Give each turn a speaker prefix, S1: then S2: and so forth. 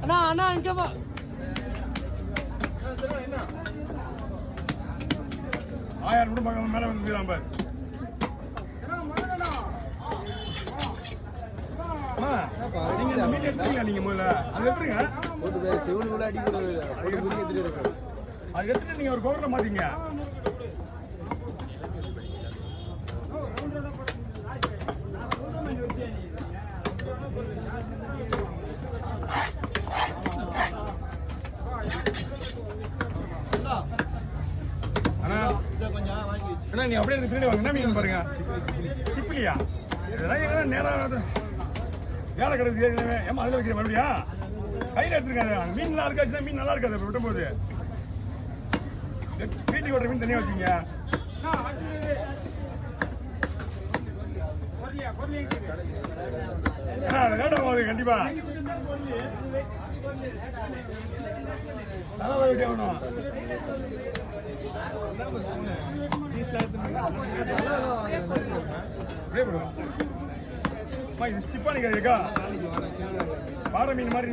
S1: அண்ணா அண்ணா இங்கப்பா
S2: ஆயிரம் கூட மேல வந்து பாரு. நீங்க இந்த மீன் எடுத்துருங்க. நீங்க முதல்ல அது எடுத்துருங்க. அது எடுத்துட்டு நீங்க ஒரு கவர்ல மாத்தீங்க. அண்ணா நீ அப்படியே பின்னாடி வாங்க. என்ன மீன் பாருங்க, சிப்பிலியா? இதெல்லாம் நேரம் வேலை கிடக்குது ஏற்கனவே. ஏமா அதில் வைக்கிற மறுபடியா கையில் எடுத்துருக்காங்க. மீன் நல்லா இருக்காச்சுன்னா மீன் நல்லா இருக்காது விட்டும் போது. வீட்டுக்கு ஓட்டுற மீன் தனியாக வச்சுங்க. லேட்டாக போகுது கண்டிப்பா. நல்லா வெட்டி ஆகணும். இது ஸ்டிப்பா நிற்காதுக்கா. பாறை மீன் மாதிரி